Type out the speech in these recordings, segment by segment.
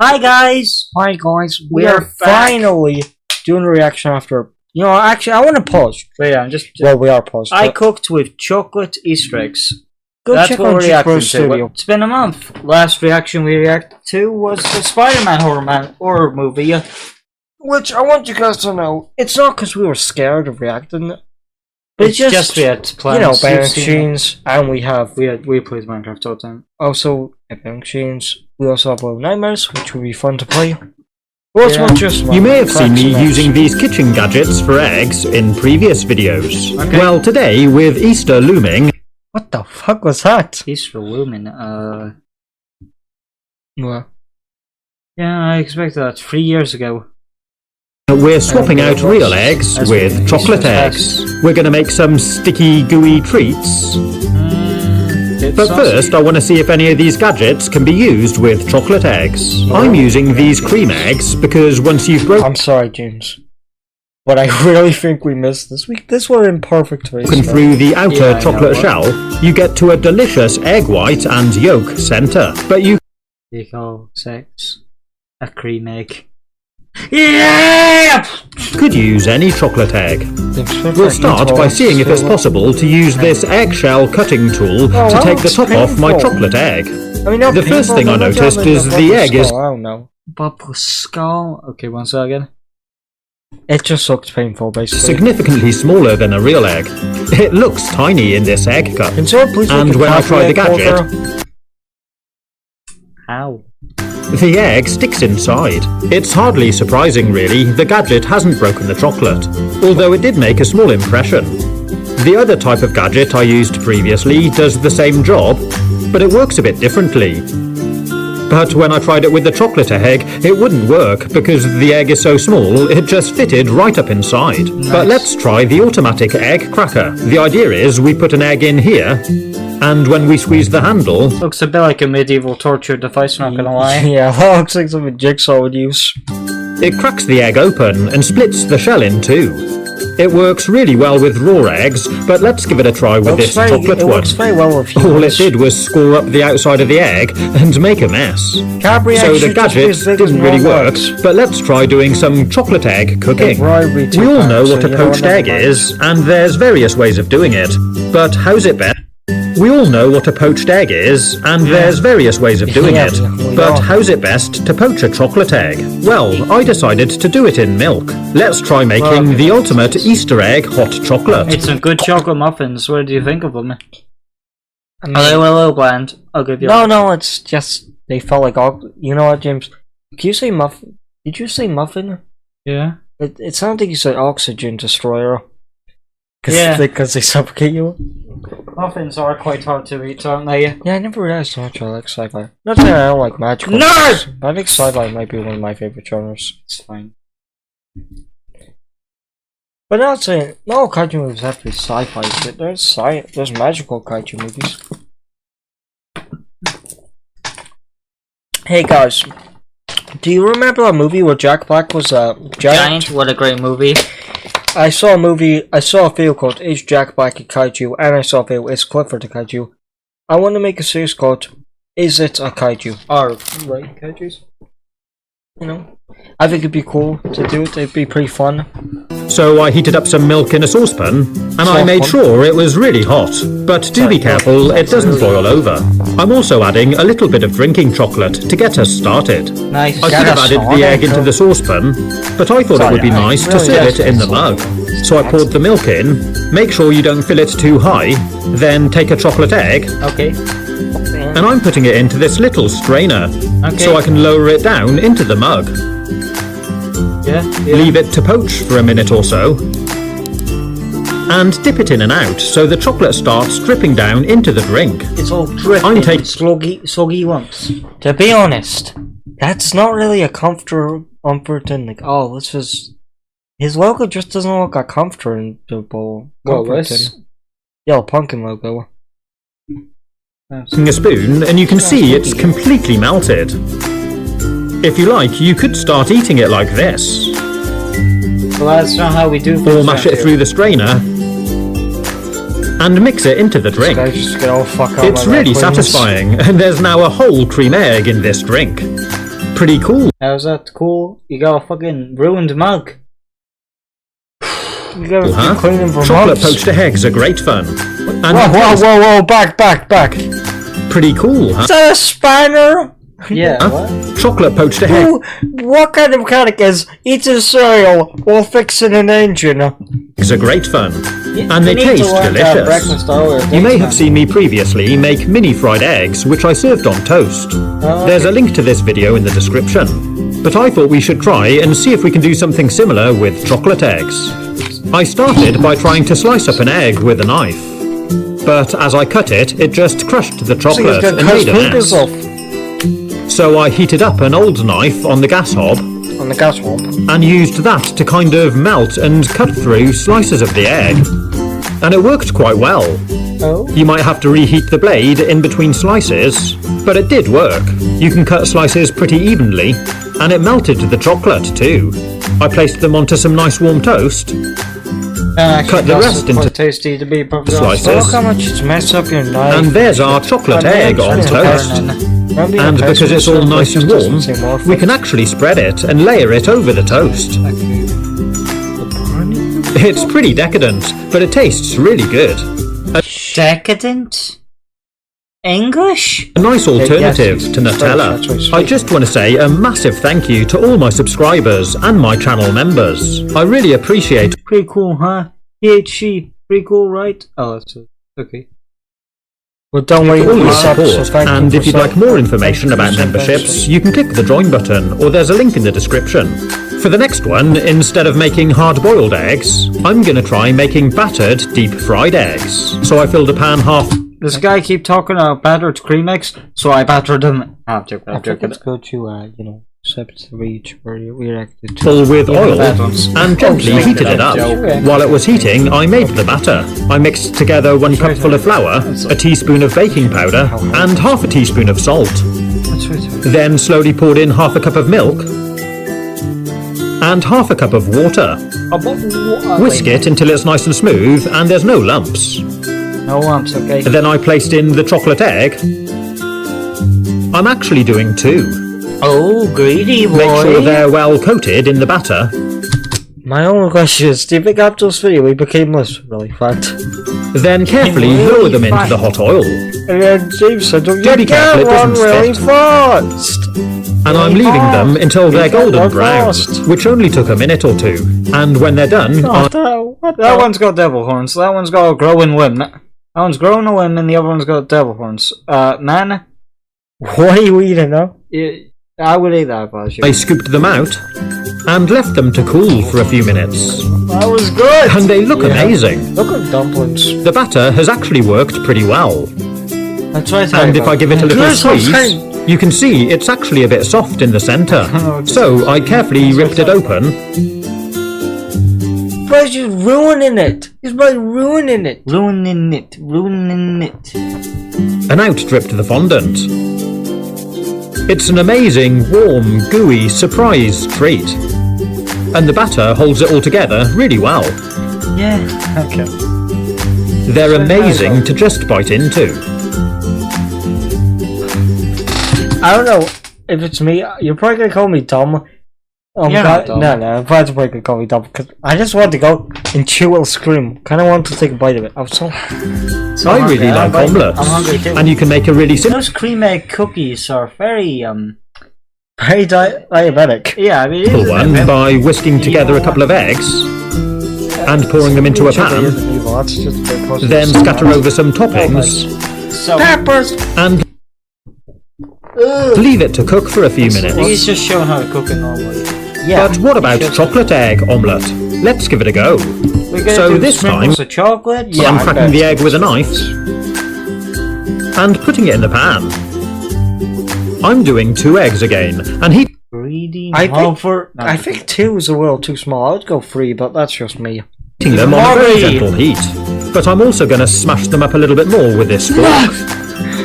Hi guys! Hi guys, We are finally doing a reaction after. You know, actually, I want to pause. Wait, I'm just. Well, we are paused. I cooked with chocolate Easter eggs. Go That's check what on we're reacting G-Pro Studio. to. It's been a month. Last reaction we reacted to was the Spider-Man horror movie. Which I want you guys to know, it's not because we were scared of reacting. But It's just we had plans. you know, You've buying seen machines, and we have we played Minecraft all the time. also buying machines. We also have Little Nightmares, which would be fun to play. Well, it's not just You may have seen me cracks and using these kitchen gadgets for eggs in previous videos. Okay. Well, today, with Easter looming, what the fuck was that? Easter Lumen. Well, Yeah, I expected that 3 years ago. we're swapping out real eggs As with we- chocolate Easter eggs. We're going to make some sticky, gooey treats. But first, I want to see if any of these gadgets can be used with chocolate eggs. I'm using these cream eggs because once you've broken I'm sorry, James, but I really think we missed this week. This was in perfect race. through the outer Yeah, I chocolate know. shell, you get to a delicious egg white and yolk center. But you They call sex a cream egg. Yeah! could use any chocolate egg. We'll start by seeing if it's possible to use this eggshell cutting tool to take the top off my chocolate egg. The first thing I noticed is the egg is I don't know. Bubble skull. Okay, one second. It just looks painful, basically. significantly smaller than a real egg. It looks tiny in this egg cup. Can someone please And look at when I try the Copy Egg gadget- Holder? Ow. The egg sticks inside. It's hardly surprising, really, the gadget hasn't broken the chocolate, although it did make a small impression. The other type of gadget I used previously does the same job, but it works a bit differently. But when I tried it with the chocolate egg, it wouldn't work because the egg is so small, it just fitted right up inside. But let's try the automatic egg cracker. The idea is we put an egg in here, and when we squeeze the handle, Looks a bit like a medieval torture device, not gonna lie. Yeah, that looks like something Jigsaw would use. it cracks the egg open and splits the shell in two. It works really well with raw eggs, but let's give it a try with this chocolate it one. works very well with All it humans. did was score up the outside of the egg and make a mess. Cadbury So eggs the should just be gadget as big as didn't really normal work, eggs. but let's try doing some chocolate egg cooking. Bribery We all know so what a you know poached never egg mind. is, and there's various ways of doing it. But how's it best? We all know what a poached egg is, and there's various ways of doing Yeah, it. we But know. how's it best to poach a chocolate egg? Well, I decided to do it in milk. Let's try making the ultimate Easter egg hot chocolate. It's some good chocolate muffins. What do you think of them? I mean, Are they a little bland? I'll give you no, it's just they felt like you know what, James? Can you say muffin? Did you say muffin? Yeah. It sounded like you said oxygen destroyer. Yeah. Because they suffocate you. Muffins are quite hard to eat, aren't they? Yeah, I never realized how much I like sci-fi. Not that I don't like magical. No! things, but I think sci-fi might be one of my favorite genres. It's fine. But not saying not all kaiju movies have to be sci-fi. Shit. There's magical kaiju movies. Hey guys, do you remember a movie where Jack Black was a giant? What a great movie. I saw a video called Is Jack Black a Kaiju? And I saw a video Is Clifford a Kaiju? I want to make a series called Is It a Kaiju? Or right kaijus? You know? I think it'd be cool to do it, it'd be pretty fun. So I heated up some milk in a saucepan, and I made sure it was really hot. But do be careful, it doesn't boil over. I'm also adding a little bit of drinking chocolate to get us started. Nice. I could have added the egg into the saucepan, but I thought it would be nice to serve it in the mug. So I poured the milk in, make sure you don't fill it too high, then take a chocolate egg, Okay. and I'm putting it into this little strainer, so I can lower it down into the mug. Yeah. Leave it to poach for a minute or so, and dip it in and out so the chocolate starts dripping down into the drink. It's all dripping. I'm taking soggy once. To be honest, that's not really a comforting, like, oh, this is... His logo just doesn't look like comfortable. Well, this? Yellow pumpkin logo. Using a spoon, and you can see it's completely melted. If you like, you could start eating it like this, Well, that's not how we do or things mash around it through the strainer, and mix it into the drink. Just get all fuck out It's my really red wings. satisfying, and there's now a whole cream egg in this drink. Pretty cool. How's that cool? You got a fucking ruined mug. You gotta Huh? keep cleaning for Chocolate months. poached eggs are great fun. And Whoa, back. pretty cool, huh? Is that a spanner? Yeah, Huh? what? Chocolate poached egg. Who, what kind of mechanic is eating cereal while fixing an engine? Eggs are great fun, and they You need to taste learn to have delicious. breakfast earlier, You may thanks, have man. seen me previously make mini fried eggs, which I served on toast. Oh, There's a okay. link to this video in the description. But I thought we should try and see if we can do something similar with chocolate eggs. I started by trying to slice up an egg with a knife. But as I cut it, it just crushed the chocolate and made a mess. So I heated up an old knife on the gas hob On the gas hob. and used that to kind of melt and cut through slices of the egg. And it worked quite well. Oh. You might have to reheat the blade in between slices, but it did work. You can cut slices pretty evenly, and it melted the chocolate too. I placed them onto some nice warm toast, cut the rest into quite tasty to be perfectly honest. slices. Look how much it's messed up your knife. and there's our chocolate egg on toast. And because it's all nice and warm, we can actually spread it and layer it over the toast. It's pretty decadent, but it tastes really good. Decadent? English? A nice alternative yes, to that's Nutella. right. I just want to say a massive thank you to all my subscribers and my channel members. I really appreciate Pretty cool, huh? PHC. Pretty cool, right? Oh, that's okay. Well, don't worry, all your we sub, so support, thank you and for if you'd like sub- more information thank you about for sub- memberships, you can click the join button, or there's a link in the description. For the next one, instead of making hard-boiled eggs, I'm gonna try making battered deep-fried eggs. So I filled a pan half This guy keep talking about battered cream eggs, so I battered them. I'm I think joking. it's good to, set the reach where you reacted to. full with Yeah, oil bad ones. and gently Oh, heated it up. joking. While it was heating, I made the batter. I mixed together 1 cupful of flour, a teaspoon of baking powder, and half a teaspoon of salt. That's right. Then slowly poured in half a cup of milk and half a cup of water. Whisk it until it's nice and smooth and there's no lumps. No lumps, okay. Then I placed in the chocolate egg. I'm actually doing 2. Oh, greedy boy. Make sure they're well coated in the batter. My only question is, do you think after this video we became less really fat? Then carefully lower them into the hot oil. And then James said, don't Do be careful, it run doesn't really spit. fast! And I'm leaving them until they're You can't golden run brown, fast. which only took a minute or 2. And when they're done, That one's got devil horns. That one's got a growing limb. That one's growing a limb, and the other one's got devil horns. Man, What are you eating now? I would eat that if I was you. I scooped them out and left them to cool for a few minutes. That was good. And they look amazing. Look at dumplings. The batter has actually worked pretty well. That's right. And if I give it a little Here's what I'm squeeze, saying. you can see it's actually a bit soft in the centre. So I carefully ripped it open But you're ruining it! He's about ruining it! ruining it. and out dripped the fondant. It's an amazing, warm, gooey surprise treat. And the batter holds it all together really well. Yeah. Okay. They're amazing to just bite into. I don't know if it's me, you're probably gonna call me dumb. You're not dumb. No, I'm probably gonna call me dumb because I just want to go and chew and scream. Kinda want to take a bite of it. I was so I really like I'm omelettes. hungry too. And you can make a really simple Those cream egg cookies are very very diabetic. Yeah, I mean, it is a one bit- by whisking together a couple of eggs and pouring them into a pan. Then scatter over some toppings So Peppers! and leave it to cook for a few minutes. he's just showing how to cook it normally. Yeah. But what about chocolate egg omelette? Let's give it a go. We're gonna So do this sprinkles time, of chocolate. I'm I cracking bet. the egg with a knife and putting it in the pan. I'm doing 2 eggs again and heating Greedy. I think- for I think 2 is a little too small. I'd go 3, but that's just me. them on a very Molly. gentle heat. But I'm also going to smash them up a little bit more with this fork.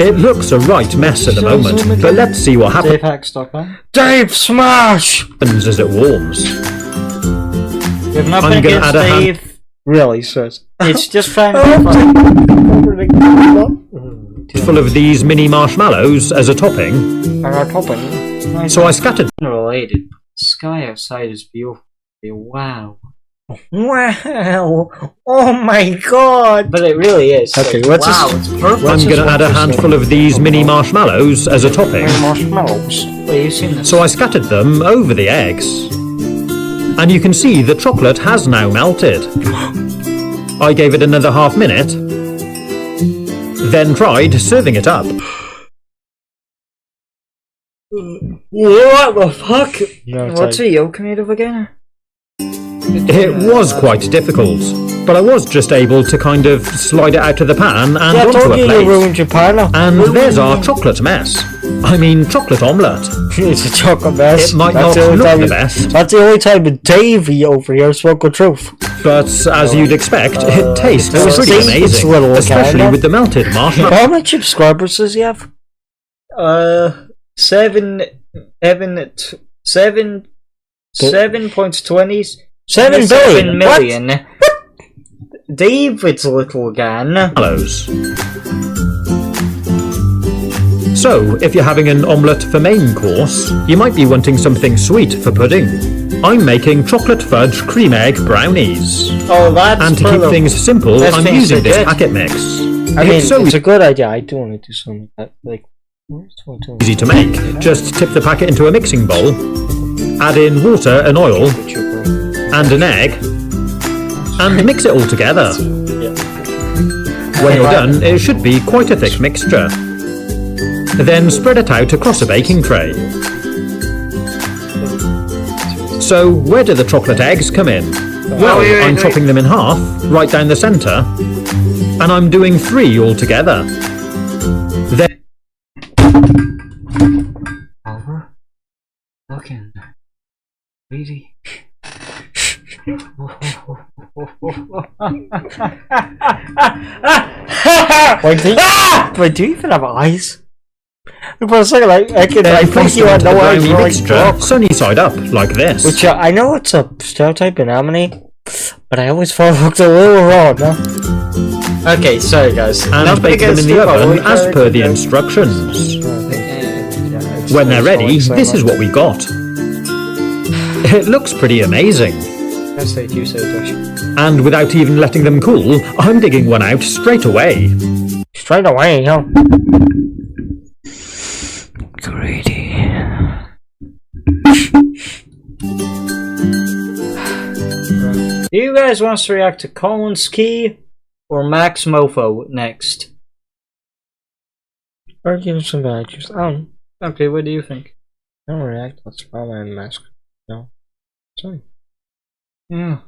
It looks a right mess at the moment, but let's see what happens DaveHacks.com. Dave Smash! as it warms. We have nothing I'm gonna against add a hand- Dave. Really, sis. It's just trying to be funny. Full of these mini marshmallows as a topping. So I scattered Related. The sky outside is beautiful. Wow. Wow! Oh my god! But it really is. Okay, like, what's wow, this? it's perfect. I'm going to add a handful of these mini marshmallows as a topping. Marshmallows. Wait, you've seen this? So I scattered them over the eggs. And you can see the chocolate has now melted. I gave it another half minute, then tried serving it up. What the fuck? No, What's a yolk made of again? It was quite difficult, but I was just able to kind of slide it out of the pan and onto a you plate. ruined your parlour. And there's our chocolate mess. I mean, chocolate omelette. It's a chocolate mess. It might not look the best, That's the only time with Davey over here spoke the truth. but as you'd expect, it tastes pretty It's amazing, little, especially kinda. with the melted marshmallow. How many subscribers does he have? 7.20. 7 billion. Million. David's little again. So, if you're having an omelette for main course, you might be wanting something sweet for pudding. I'm making chocolate fudge cream egg brownies. Oh, that's And to keep things simple, Best I'm things using they this did. packet mix. I mean, It's so it's a good idea. I do want to do something like that. Like, easy to make. Just tip the packet into a mixing bowl, add in water and oil, and an egg, and mix it all together. When you're done, it should be quite a thick mixture. Then spread it out across a baking tray. So, where do the chocolate eggs come in? Well, I'm chopping them in half, right down the centre, and I'm doing 3 altogether. Then Looking really. Wait, do you even have eyes? For a second, I then think place you them had into the no eyes. brownie You're like mixture, Brock. sunny side up, like this. Which I know it's a stereotype in anime, but I always thought it looked a little wrong, no? Okay, sorry guys. And bake them in the oven as per the instructions. When they're ready, this is what we got. It looks pretty amazing. Yes, they do say Josh. And without even letting them cool, I'm digging one out straight away. Straight away, yo. Greedy. Do you guys want us to react to Colin's Key or Max Mofo next? Or give some badges. Okay, what do you think? I don't react. Let's follow my mask. No. Sorry. Yeah.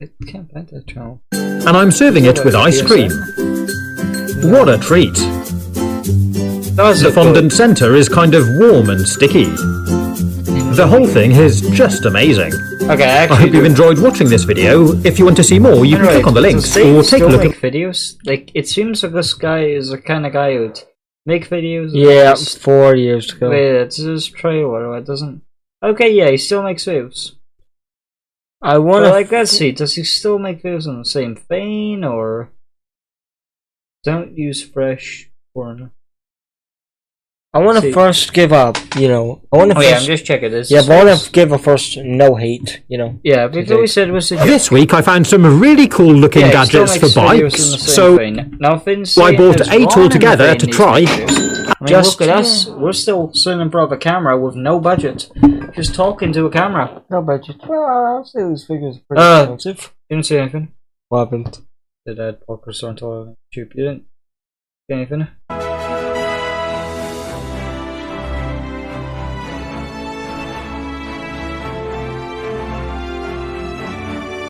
I can't bet that channel. And I'm serving it with ice cream. What a treat. The fondant centre is kind of warm and sticky. The whole thing is just amazing. Okay, I hope you've enjoyed watching this video. If you want to see more, you can click on the links or take a look at videos. Like, it seems like this guy is the kind of guy who'd make videos. Yeah, 4 years ago. Wait, it's his trailer. It doesn't. Okay, yeah, he still makes videos. I want to. Like, let's see. Does he still make videos in the same vein, or don't use fresh corn? I want to first give up, you know. I want to. Oh yeah, I'm just checking this. Yeah, but I want to give a first no hate, you know. Yeah, because we said was This week I found some really cool looking gadgets for bikes, so I bought 8 altogether to try. I mean, look at us. We're still sitting in front of a camera with no budget, just talking to a camera. No budget. Well, I'll say these figures are pretty expensive. Didn't see anything. What happened? Did that podcast on YouTube? You didn't see anything?